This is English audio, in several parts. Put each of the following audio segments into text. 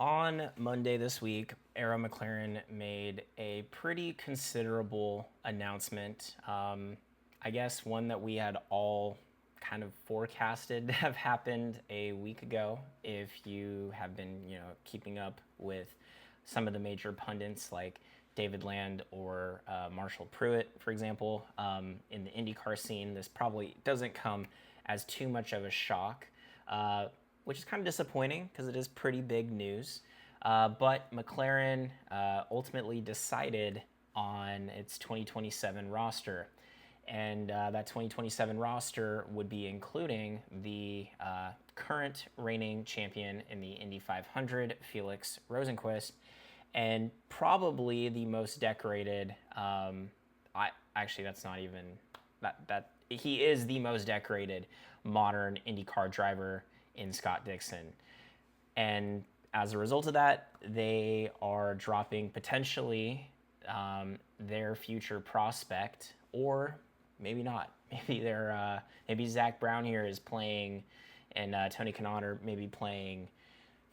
On Monday this week, Arrow McLaren made a pretty considerable announcement. I guess one that we had all kind of forecasted to have happened a week ago. If you have been, keeping up with some of the major pundits like David Land or Marshall Pruitt, for example, in the IndyCar scene, this probably doesn't come as too much of a shock. Which is kind of disappointing because it is pretty big news. But McLaren ultimately decided on its 2027 roster. And that 2027 roster would be including the current reigning champion in the Indy 500, Felix Rosenqvist, and probably the most decorated. That's not even that. He is the most decorated modern IndyCar driver in Scott Dixon. And as a result of that, they are dropping potentially their future prospect, or maybe not. Maybe Zach Brown here is playing, and Tony Kanaan are maybe playing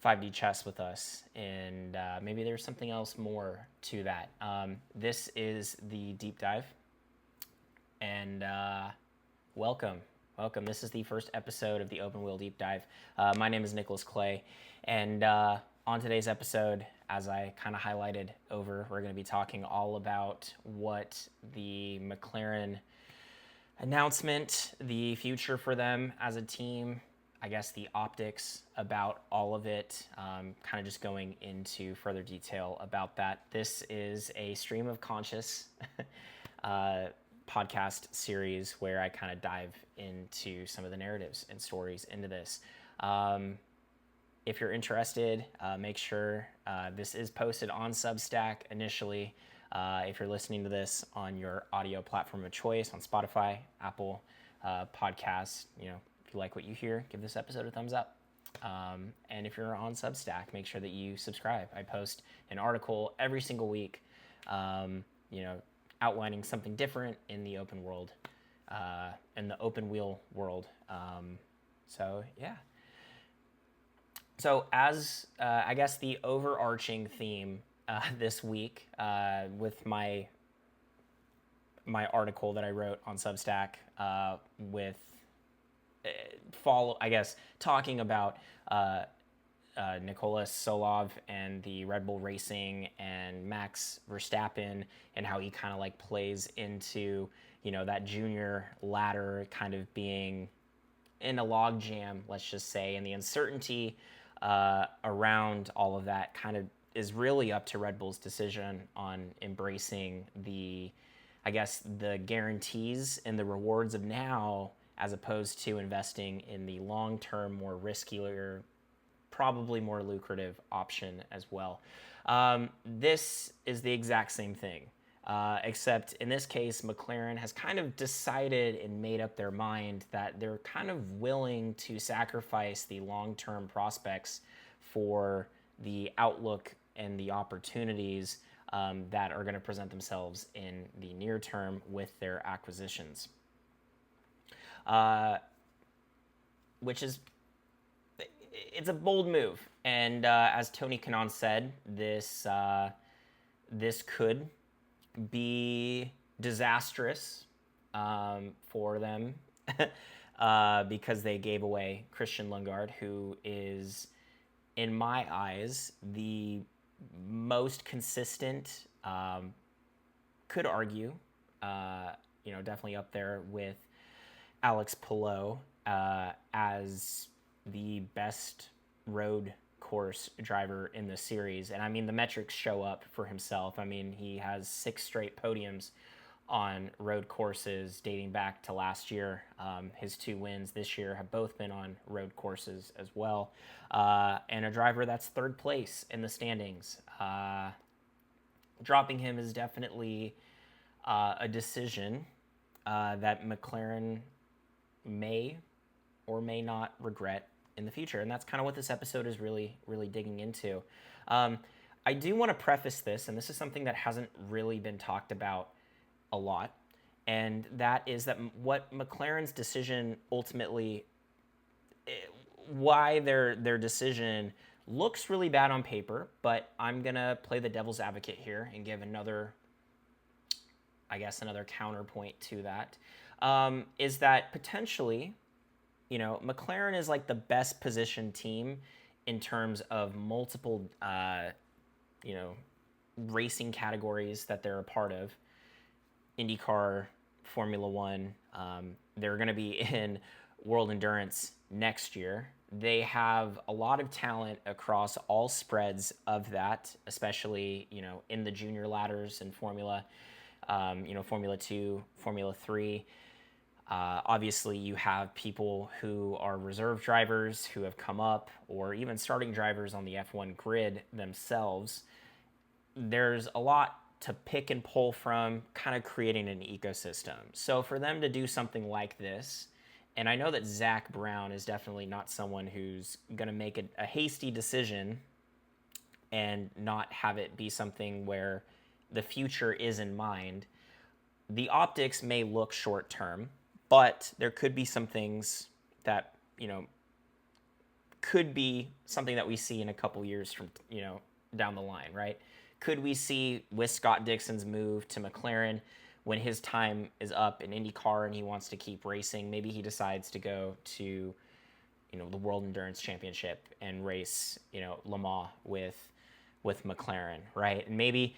5D chess with us, and maybe there's something else more to that. This is the deep dive, and welcome. Welcome. This is the first episode of the Open Wheel Deep Dive. My name is Nicholas Clay, and on today's episode, as I kind of highlighted over, we're going to be talking all about what the McLaren announcement, the future for them as a team, I guess the optics about all of it, kind of just going into further detail about that. This is a stream of conscious podcast series where I kind of dive into some of the narratives and stories into this. If you're interested, make sure this is posted on Substack initially. If you're listening to this on your audio platform of choice, on Spotify, Apple Podcasts, if you like what you hear, give this episode a thumbs up. And if you're on Substack, make sure that you subscribe. I post an article every single week, outlining something different in the open world, in the open wheel world. So as I guess the overarching theme this week with my article that I wrote on Substack with talking about Nicolas Solov and the Red Bull Racing and Max Verstappen, and how he kind of like plays into that junior ladder kind of being in a log jam, let's just say, and the uncertainty around all of that kind of is really up to Red Bull's decision on embracing the guarantees and the rewards of now, as opposed to investing in the long-term, more riskier, probably more lucrative option as well. This is the exact same thing, except in this case, McLaren has kind of decided and made up their mind that they're kind of willing to sacrifice the long-term prospects for the outlook and the opportunities that are going to present themselves in the near term with their acquisitions. It's a bold move, and as Tony Kanaan said, this could be disastrous for them because they gave away Christian Lundgaard, who is, in my eyes, the most consistent. Could argue, definitely up there with Alex Palou as the best road course driver in the series. And I mean, the metrics show up for himself. I mean, he has 6 straight podiums on road courses dating back to last year. His 2 wins this year have both been on road courses as well. And a driver that's 3rd place in the standings. Dropping him is definitely a decision that McLaren may or may not regret in the future. And that's kind of what this episode is really, really digging into. I do want to preface this, and this is something that hasn't really been talked about a lot, and that is that what McLaren's decision ultimately, why their decision looks really bad on paper, but I'm going to play the devil's advocate here and give another counterpoint to that, is that potentially, McLaren is like the best positioned team in terms of multiple, racing categories that they're a part of. IndyCar, Formula One. They're going to be in World Endurance next year. They have a lot of talent across all spreads of that, especially in the junior ladders in Formula, Formula 2, Formula 3. Obviously, you have people who are reserve drivers who have come up, or even starting drivers on the F1 grid themselves. There's a lot to pick and pull from, kind of creating an ecosystem. So for them to do something like this, and I know that Zach Brown is definitely not someone who's going to make a hasty decision and not have it be something where the future is in mind. The optics may look short term, but there could be some things that, could be something that we see in a couple years from, down the line, right? Could we see with Scott Dixon's move to McLaren, when his time is up in IndyCar and he wants to keep racing, maybe he decides to go to, the World Endurance Championship and race, Le Mans with McLaren, right? And maybe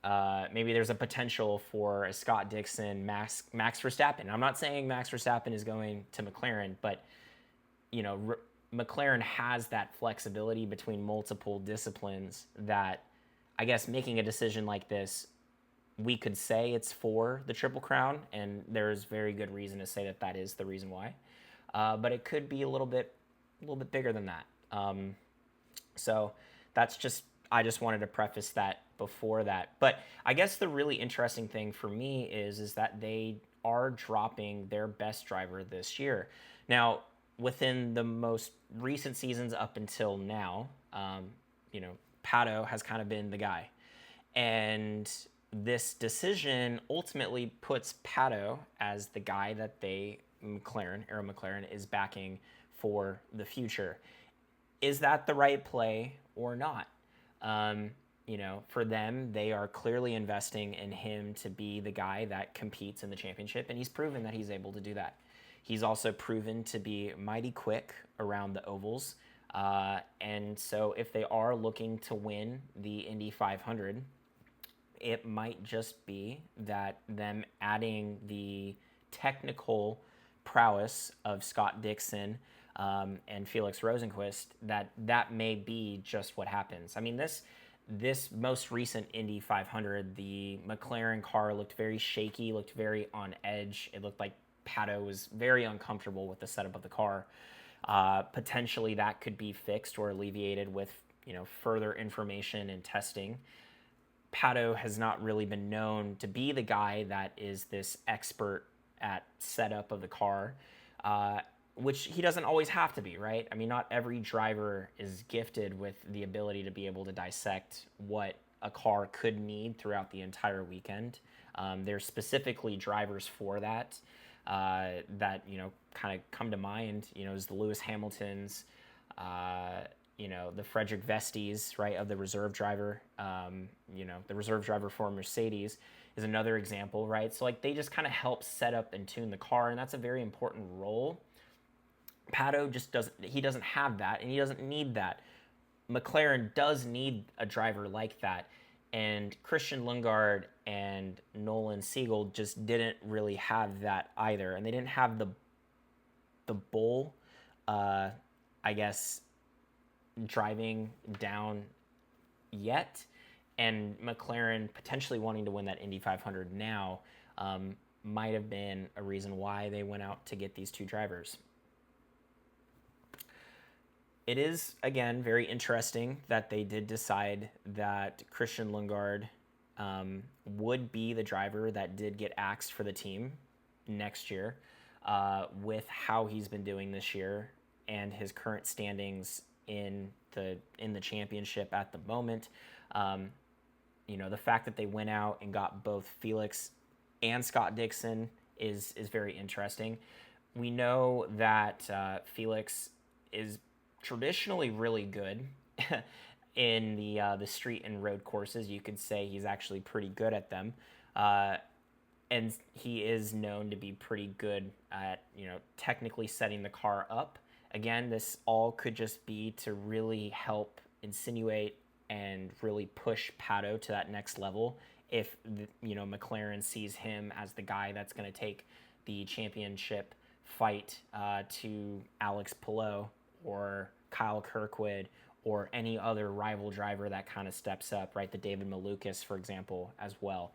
there's a potential for a Scott Dixon, Max Verstappen. I'm not saying Max Verstappen is going to McLaren, but McLaren has that flexibility between multiple disciplines that, I guess, making a decision like this, we could say it's for the Triple Crown, and there's very good reason to say that is the reason why. But it could be a little bit bigger than that. So I just wanted to preface that before that. But I guess the really interesting thing for me is that they are dropping their best driver this year. Now, within the most recent seasons up until now, Pato has kind of been the guy. And this decision ultimately puts Pato as the guy that Arrow McLaren is backing for the future. Is that the right play or not? For them, they are clearly investing in him to be the guy that competes in the championship, and he's proven that he's able to do that. He's also proven to be mighty quick around the ovals. And so if they are looking to win the Indy 500, it might just be that them adding the technical prowess of Scott Dixon and Felix Rosenqvist, that may be just what happens. I mean, this most recent Indy 500, the McLaren car looked very shaky, looked very on edge. It looked like Pato was very uncomfortable with the setup of the car. Potentially that could be fixed or alleviated with further information and testing. Pato has not really been known to be the guy that is this expert at setup of the car, which he doesn't always have to be, right? I mean, not every driver is gifted with the ability to be able to dissect what a car could need throughout the entire weekend. There's specifically drivers for that kind of come to mind, is the Lewis Hamiltons, the Frederick Vestes, right, of the reserve driver. The reserve driver for Mercedes is another example, right? So like they just kind of help set up and tune the car, and that's a very important role. Pato just doesn't have that, and he doesn't need that. McLaren does need a driver like that, and Christian Lundgaard and Nolan Siegel just didn't really have that either, and they didn't have the bull, driving down yet, and McLaren potentially wanting to win that Indy 500 now might have been a reason why they went out to get these two drivers. It is, again, very interesting that they did decide that Christian Lundgaard would be the driver that did get axed for the team next year, with how he's been doing this year and his current standings in the championship at the moment. The fact that they went out and got both Felix and Scott Dixon is very interesting. We know that Felix is traditionally really good in the street and road courses. You could say he's actually pretty good at them. Uh, and he is known to be pretty good at, technically setting the car up. Again, this all could just be to really help insinuate and really push Pato to that next level. If McLaren sees him as the guy that's going to take the championship fight to Alex Palou or Kyle Kirkwood or any other rival driver that kind of steps up, right? The David Malukas, for example, as well.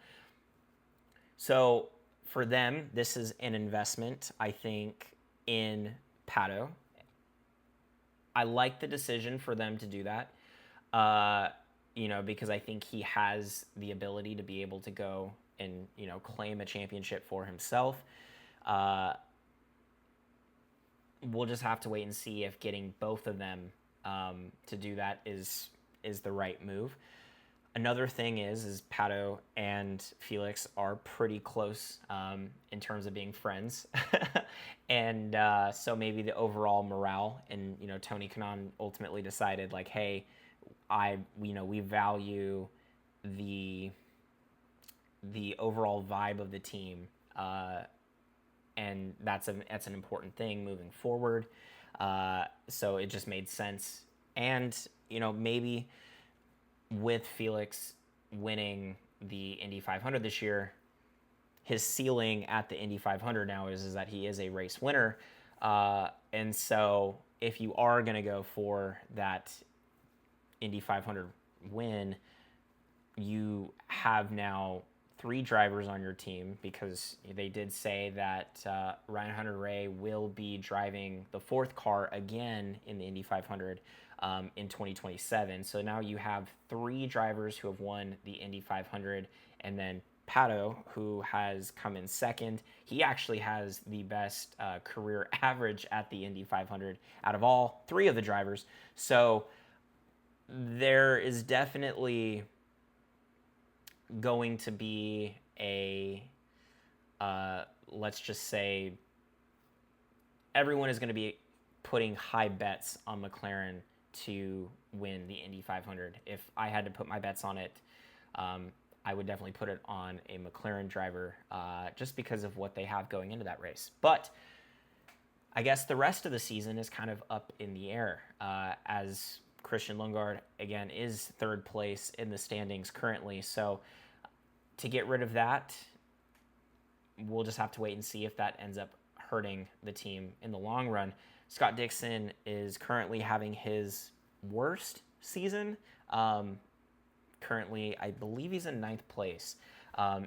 So for them, this is an investment, I think, in Pato. I like the decision for them to do that, because I think he has the ability to be able to go and, claim a championship for himself. We'll just have to wait and see if getting both of them to do that is the right move. Another thing is Pato and Felix are pretty close in terms of being friends, and so maybe the overall morale, and Tony Kanaan ultimately decided like, hey, we value the overall vibe of the team, and that's an important thing moving forward. So it just made sense, and maybe with Felix winning the Indy 500 this year, his ceiling at the Indy 500 now is that he is a race winner. And so if you are going to go for that Indy 500 win, you have now 3 drivers on your team, because they did say that Ryan Hunter-Reay will be driving the 4th car again in the Indy 500 in 2027. So now you have 3 drivers who have won the Indy 500, and then Pato, who has come in second. He actually has the best career average at the Indy 500 out of all 3 of the drivers. So there is definitely going to be a, let's just say, everyone is going to be putting high bets on McLaren to win the Indy 500. If I had to put my bets on it, I would definitely put it on a McLaren driver, just because of what they have going into that race. But I guess the rest of the season is kind of up in the air, as Christian Lundgaard, again, is 3rd place in the standings currently. So to get rid of that, we'll just have to wait and see if that ends up hurting the team in the long run. Scott Dixon is currently having his worst season. Currently, I believe he's in 9th place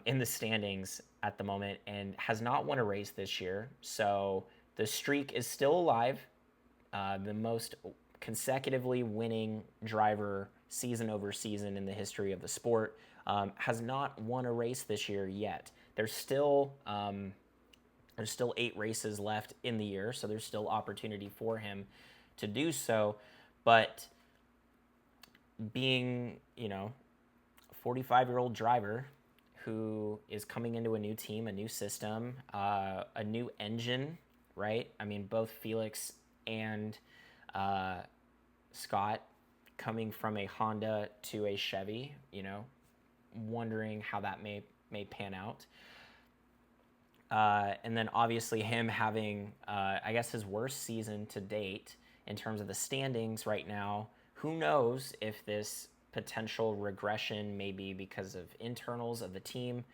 in the standings at the moment, and has not won a race this year. So the streak is still alive. The most consecutively winning driver season over season in the history of the sport, has not won a race this year yet. There's still 8 races left in the year, so there's still opportunity for him to do so. But being, a 45-year-old driver who is coming into a new team, a new system, a new engine, right? I mean, both Felix and Scott coming from a Honda to a Chevy, wondering how that may pan out. And then obviously him having, I guess, his worst season to date in terms of the standings right now. Who knows if this potential regression may be because of internals of the team.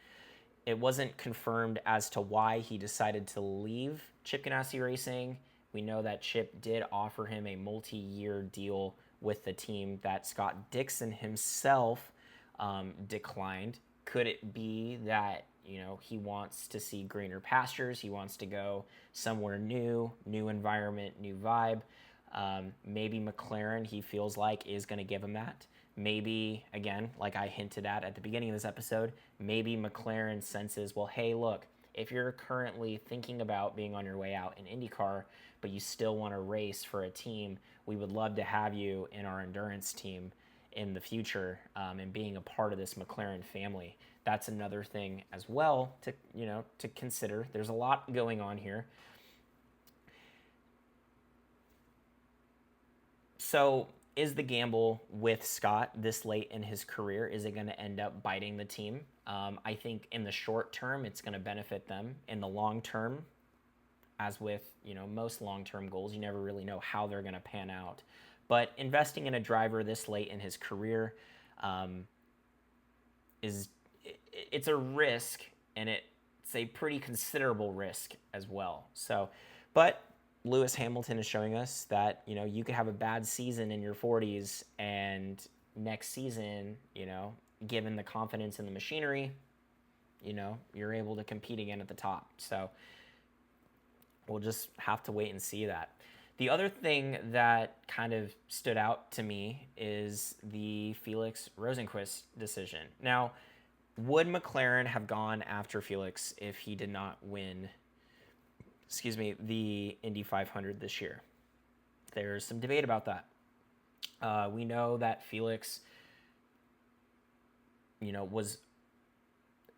It wasn't confirmed as to why he decided to leave Chip Ganassi Racing. We know that Chip did offer him a multi-year deal with the team that Scott Dixon himself declined. Could it be that, he wants to see greener pastures? He wants to go somewhere new environment, new vibe. Maybe McLaren, he feels like, is going to give him that. Maybe, again, like I hinted at the beginning of this episode, maybe McLaren senses, well, hey, look, if you're currently thinking about being on your way out in IndyCar, but you still want to race for a team, we would love to have you in our endurance team in the future, and being a part of this McLaren family. That's another thing as well to consider. There's a lot going on here. So is the gamble with Scott this late in his career? Is it going to end up biting the team? I think in the short term, it's going to benefit them. In the long term, as with most long-term goals, you never really know how they're going to pan out. But investing in a driver this late in his career it's a risk, and it's a pretty considerable risk as well. So, but Lewis Hamilton is showing us that you could have a bad season in your 40s, and next season, given the confidence in the machinery, you're able to compete again at the top. So we'll just have to wait and see that. The other thing that kind of stood out to me is the Felix Rosenqvist decision. Now, would McLaren have gone after Felix if he did not win, the Indy 500 this year? There's some debate about that. We know that Felix,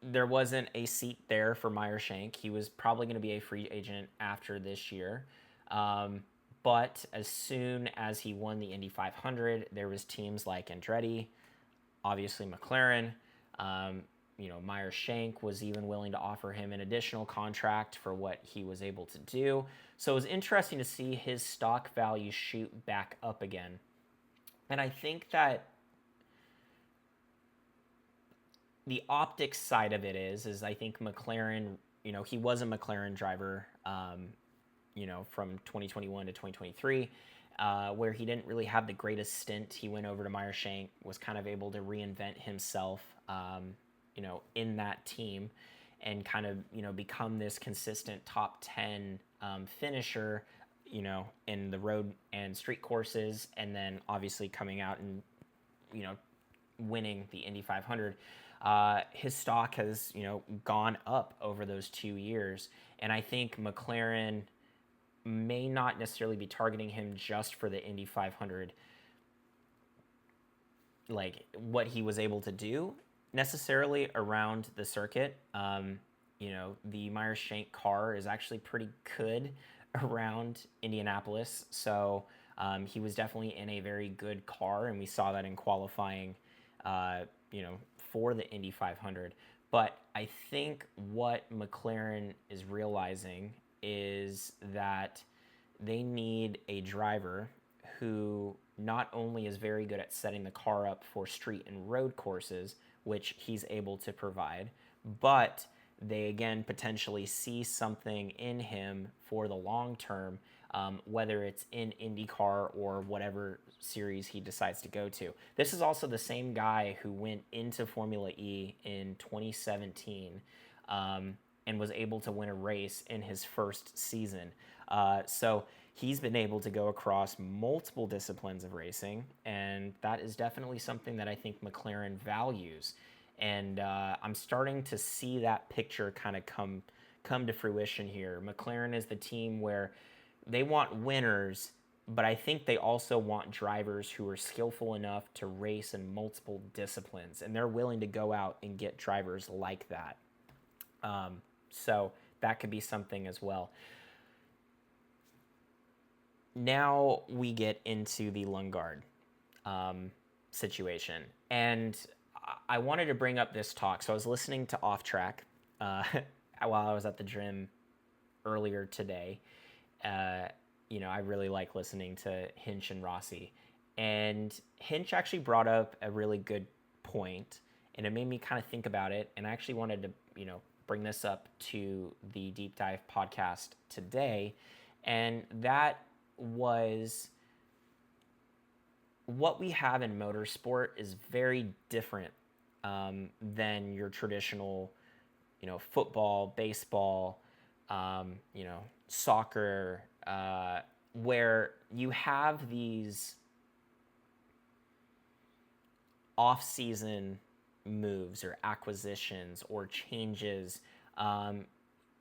there wasn't a seat there for Meyer Shank. He was probably going to be a free agent after this year. But as soon as he won the Indy 500, there was teams like Andretti, obviously McLaren. Meyer Shank was even willing to offer him an additional contract for what he was able to do. So it was interesting to see his stock value shoot back up again. And I think that the optics side of it is I think McLaren, he was a McLaren driver, from 2021 to 2023, where he didn't really have the greatest stint. He went over to Meyer Shank, was kind of able to reinvent himself, in that team, and kind of, become this consistent top 10 finisher, in the road and street courses, and then obviously coming out and, winning the Indy 500. His stock has, gone up over those 2 years, and I think McLaren may not necessarily be targeting him just for the Indy 500, like what he was able to do necessarily around the circuit. The Meyer Shank car is actually pretty good around Indianapolis, so he was definitely in a very good car, and we saw that in qualifying, for the Indy 500. But I think what McLaren is realizing is that they need a driver who not only is very good at setting the car up for street and road courses, which he's able to provide, but they again potentially see something in him for the long term, whether it's in IndyCar or whatever series he decides to go to. This is also the same guy who went into Formula E in 2017 and was able to win a race in his first season. So he's been able to go across multiple disciplines of racing, and that is definitely something that I think McLaren values. And I'm starting to see that picture kind of come to fruition here. McLaren is the team where they want winners, but I think they also want drivers who are skillful enough to race in multiple disciplines, and they're willing to go out and get drivers like that. So that could be something as well. Now we get into the Lundgaard situation, and I wanted to bring up this talk. So I was listening to Off Track while I was at the gym earlier today. I really like listening to Hinch and Rossi, and Hinch actually brought up a really good point, and it made me kind of think about it. And I actually wanted to, bring this up to the Deep Dive podcast today, and that was what we have in motorsport is very different than your traditional, football, baseball, soccer, where you have these off-season moves or acquisitions or changes.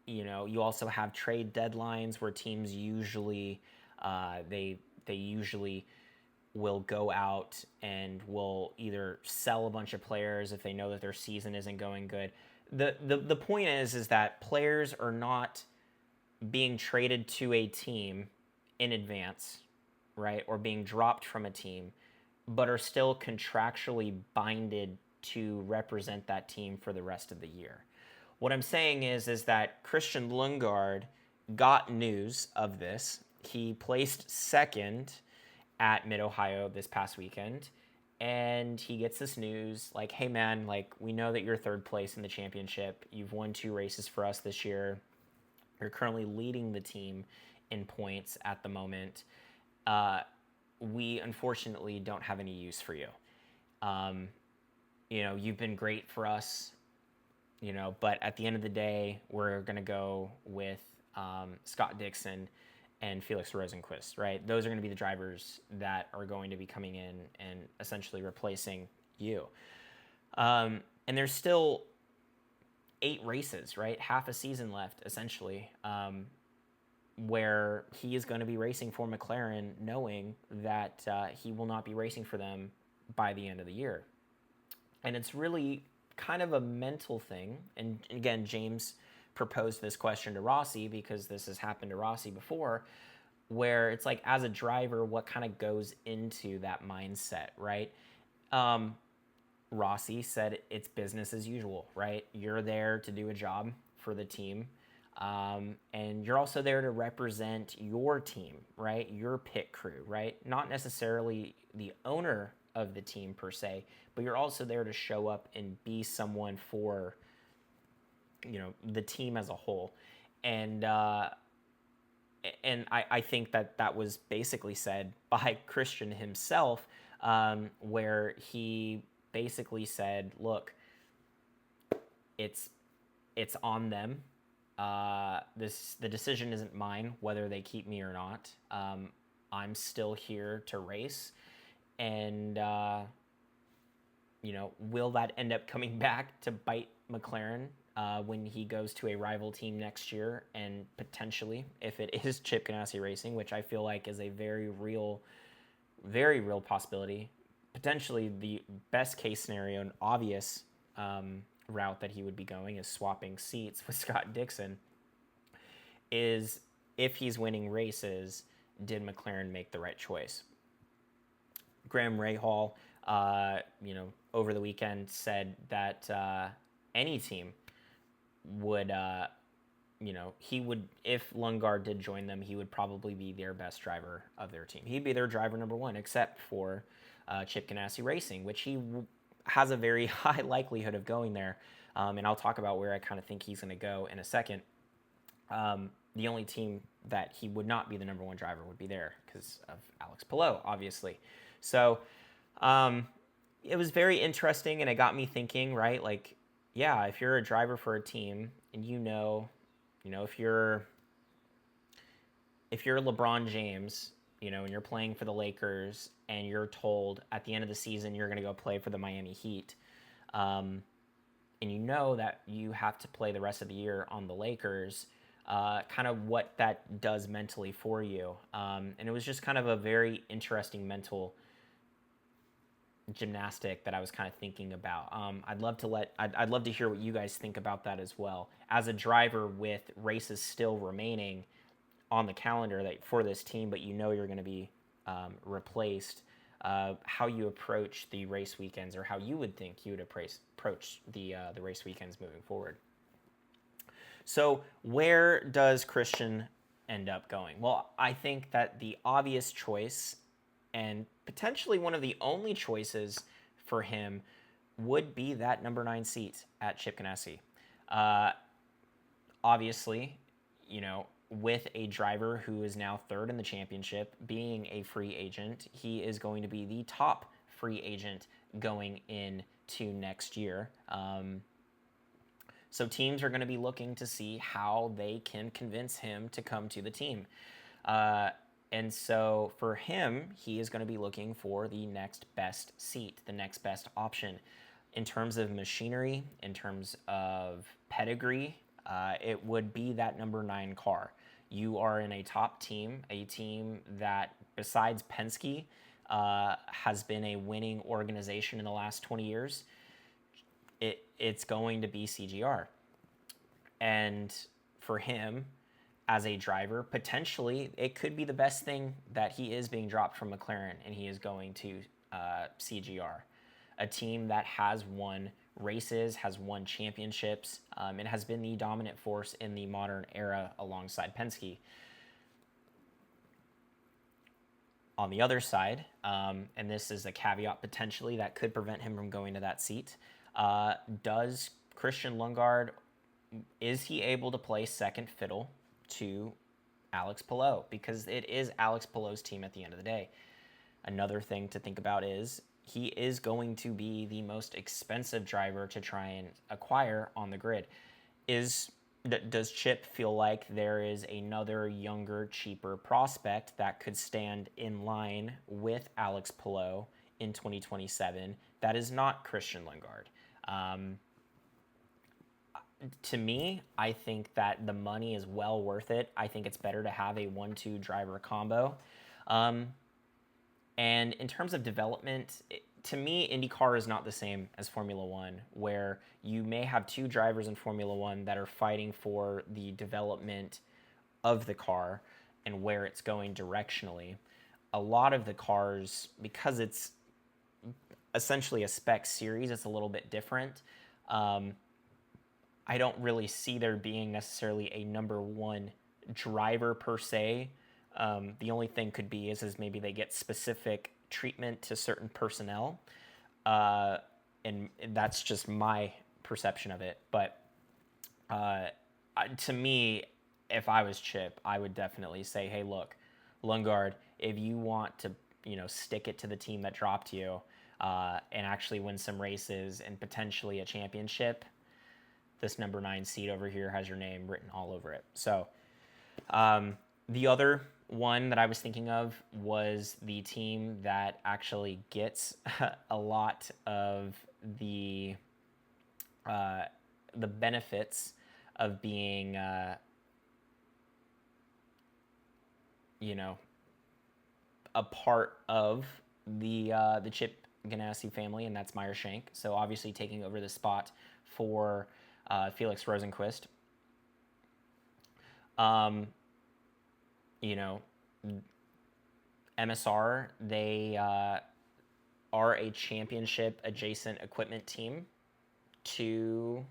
You also have trade deadlines where teams usually they usually will go out and will either sell a bunch of players if they know that their season isn't going good. The point is that players are not being traded to a team in advance, right? Or being dropped from a team. but are still contractually binded to represent that team for the rest of the year. What I'm saying is that Christian Lundgaard got news of this. He placed second at Mid Ohio this past weekend, and he gets this news like, "Hey man, like we know that you're third place in the championship. You've won 2 races for us this year. You're currently leading the team in points at the moment. We unfortunately don't have any use for you. Um, you've been great for us, but at the end of the day, we're going to go with Scott Dixon and Felix Rosenqvist, right? Those are going to be the drivers that are going to be coming in and essentially replacing you. And there's still 8 races, right? Half a season left, essentially, where he is going to be racing for McLaren, knowing that he will not be racing for them by the end of the year. And it's really kind of a mental thing. And again, James proposed this question to Rossi because this has happened to Rossi before, where it's like, as a driver, what kind of goes into that mindset, right? Rossi said it's business as usual, right? You're there to do a job for the team. And you're also there to represent your team, right? Your pit crew, right? Not necessarily the owner of the team per se, but you're also there to show up and be someone for, the team as a whole. And I think that was basically said by Christian himself, where he basically said, look, it's on them. The decision isn't mine whether they keep me or not. I'm still here to race, and will that end up coming back to bite McLaren when he goes to a rival team next year, and potentially if it is Chip Ganassi Racing, which I feel like is a very real possibility, potentially the best case scenario and obvious route that he would be going is swapping seats with Scott Dixon, is if he's winning races, did McLaren make the right choice? Graham Rahal, over the weekend said that any team would, he would, if Lundgaard did join them, he would probably be their best driver of their team. He'd be their driver number one, except for Chip Ganassi Racing, which he has a very high likelihood of going there. And I'll talk about where I kind of think he's going to go in a second. The only team that he would not be the number one driver would be there because of Alex Palou, obviously. So it was very interesting, and it got me thinking, right? Like, yeah, if you're a driver for a team and if you're LeBron James, and you're playing for the Lakers and you're told at the end of the season you're going to go play for the Miami Heat, and you know that you have to play the rest of the year on the Lakers, kind of what that does mentally for you. And it was just kind of a very interesting mental gymnastic that I was kind of thinking about. I'd love to hear what you guys think about that as well. As a driver with races still remaining on the calendar for this team, but you're going to be replaced, how you approach the race weekends, or how you would think you would approach the race weekends moving forward. So where does Christian end up going? Well, I think that the obvious choice, and potentially one of the only choices for him, would be that number 9 seat at Chip Ganassi. Obviously, with a driver who is now third in the championship, being a free agent, he is going to be the top free agent going into next year. So teams are going to be looking to see how they can convince him to come to the team. And so for him, he is going to be looking for the next best seat, the next best option. In terms of machinery, in terms of pedigree, it would be that number 9 car. You are in a top team, a team that, besides Penske, has been a winning organization in the last 20 years. It's going to be CGR. And for him, as a driver, potentially it could be the best thing that he is being dropped from McLaren and he is going to CGR, a team that has won races, has won championships, and has been the dominant force in the modern era alongside Penske. On the other side, and this is a caveat potentially that could prevent him from going to that seat, does Christian Lundgaard, is he able to play second fiddle to Alex Palou? Because it is Alex Palou's team at the end of the day. Another thing to think about is he is going to be the most expensive driver to try and acquire on the grid. Does Chip feel like there is another younger, cheaper prospect that could stand in line with Alex Palou in 2027 that is not Christian Lundgaard? To me, I think that the money is well worth it. I think it's better to have a 1-2 driver combo. And in terms of development, to me, IndyCar is not the same as Formula One, where you may have two drivers in Formula One that are fighting for the development of the car and where it's going directionally. A lot of the cars, because it's essentially a spec series, it's a little bit different. I don't really see there being necessarily a number one driver per se. The only thing could be is maybe they get specific treatment to certain personnel, and that's just my perception of it. But to me, if I was Chip, I would definitely say, hey, look, Lundgaard, if you want to, stick it to the team that dropped you and actually win some races and potentially a championship, this number 9 seat over here has your name written all over it. So the other one that I was thinking of was the team that actually gets a lot of the benefits of being, a part of the Chip Ganassi family, and that's Meyer Shank. So obviously taking over the spot for Felix Rosenqvist. MSR, they are a championship adjacent equipment team to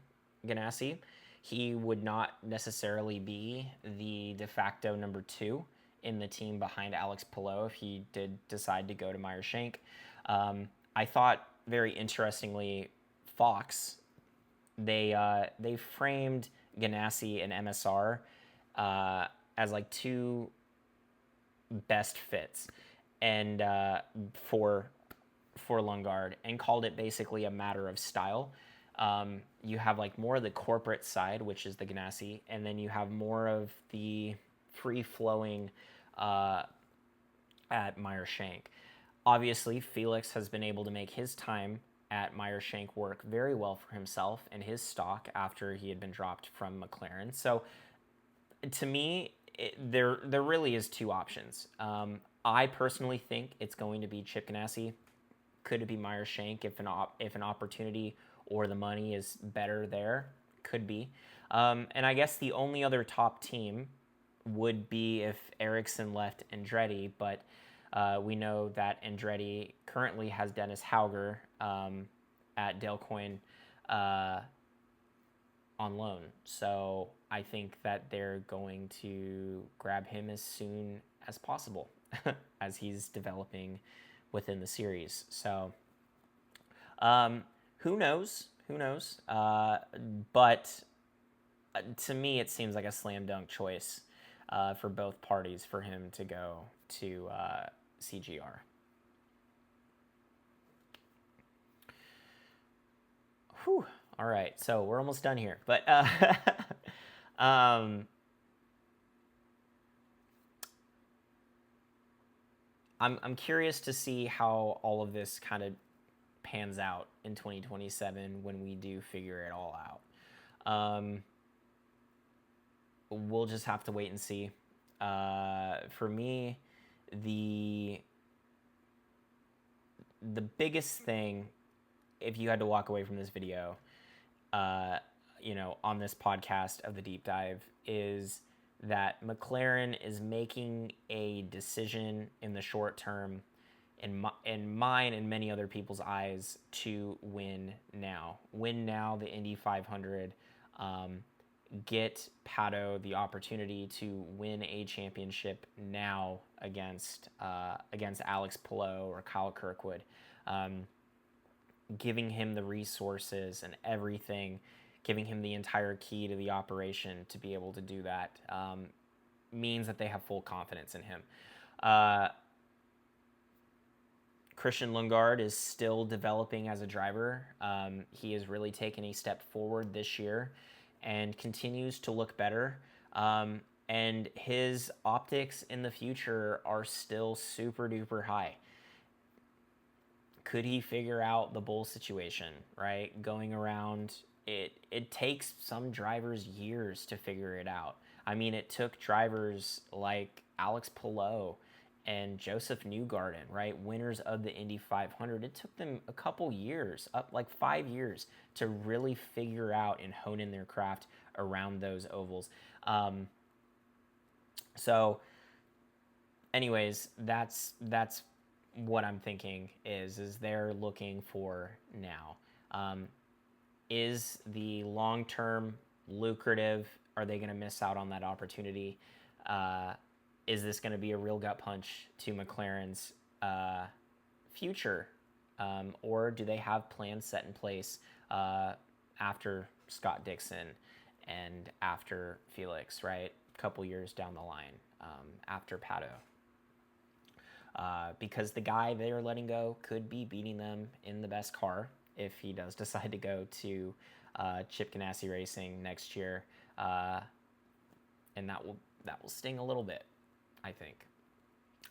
Ganassi. He would not necessarily be the de facto number 2 in the team behind Alex Palou if he did decide to go to Meyer Shank. I thought very interestingly, Fox, they framed Ganassi and MSR as like two best fits and for Lundgaard, and called it basically a matter of style. You have like more of the corporate side, which is the Ganassi, and then you have more of the free-flowing at Meyer Shank. Obviously, Felix has been able to make his time at Meyer Shank work very well for himself and his stock after he had been dropped from McLaren. So to me, there really is two options. I personally think it's going to be Chip Ganassi. Could it be Meyer Shank if an opportunity or the money is better there? Could be. And I guess the only other top team would be if Ericsson left Andretti, but we know that Andretti currently has Dennis Hauger at Dale Coyne on loan. So I think that they're going to grab him as soon as possible as he's developing within the series. So who knows? Who knows? But to me, it seems like a slam dunk choice for both parties for him to go to CGR. Whew. All right, so we're almost done here, but I'm curious to see how all of this kind of pans out in 2027 when we do figure it all out. We'll just have to wait and see. For me, the biggest thing, if you had to walk away from this video, on this podcast of the deep dive, is that McLaren is making a decision in the short term in mine and many other people's eyes, to win now. Win now the Indy 500. Get Pato the opportunity to win a championship now against Alex Palou or Kyle Kirkwood, giving him the resources and everything, giving him the entire key to the operation to be able to do that, means that they have full confidence in him. Christian Lundgaard is still developing as a driver. He has really taken a step forward this year and continues to look better. And his optics in the future are still super duper high. Could he figure out the bull situation, right? Going around, it takes some drivers years to figure it out. I mean, it took drivers like Alex Palou and Joseph Newgarden, right? Winners of the Indy 500. It took them a couple years, up like 5 years, to really figure out and hone in their craft around those ovals. So anyways, that's what I'm thinking is they're looking for now. Is the long-term lucrative? Are they going to miss out on that opportunity? Is this going to be a real gut punch to McLaren's future? Or do they have plans set in place after Scott Dixon and after Felix, right? A couple years down the line, after Pato. Because the guy they're letting go could be beating them in the best car if he does decide to go to Chip Ganassi Racing next year. And that will sting a little bit, I think.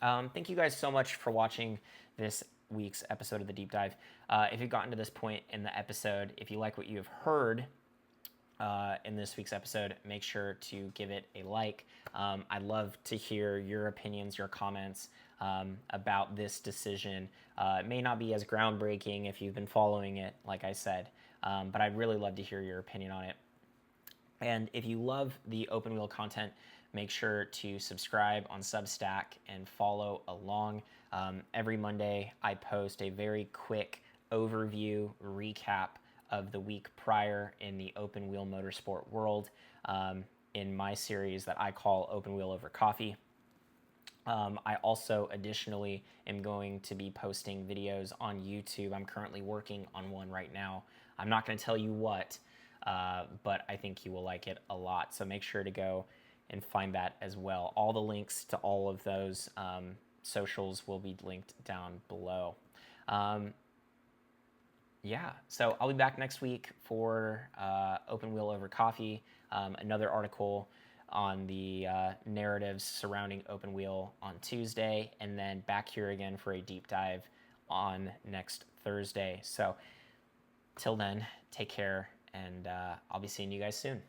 Thank you guys so much for watching this week's episode of The Deep Dive. If you've gotten to this point in the episode, if you like what you have heard in this week's episode, make sure to give it a like. I'd love to hear your opinions, your comments about this decision. It may not be as groundbreaking if you've been following it, like I said, but I'd really love to hear your opinion on it. And if you love the open wheel content, make sure to subscribe on Substack and follow along. Every Monday, I post a very quick overview recap of the week prior in the open wheel motorsport world in my series that I call Open Wheel Over Coffee. I also additionally am going to be posting videos on YouTube. I'm currently working on one right now. I'm not going to tell you what, but I think you will like it a lot. So make sure to go and find that as well. All the links to all of those socials will be linked down below. Yeah, so I'll be back next week for Open Wheel Over Coffee, another article on the narratives surrounding Open Wheel on Tuesday, and then back here again for a deep dive on next Thursday. So till then, take care, and I'll be seeing you guys soon.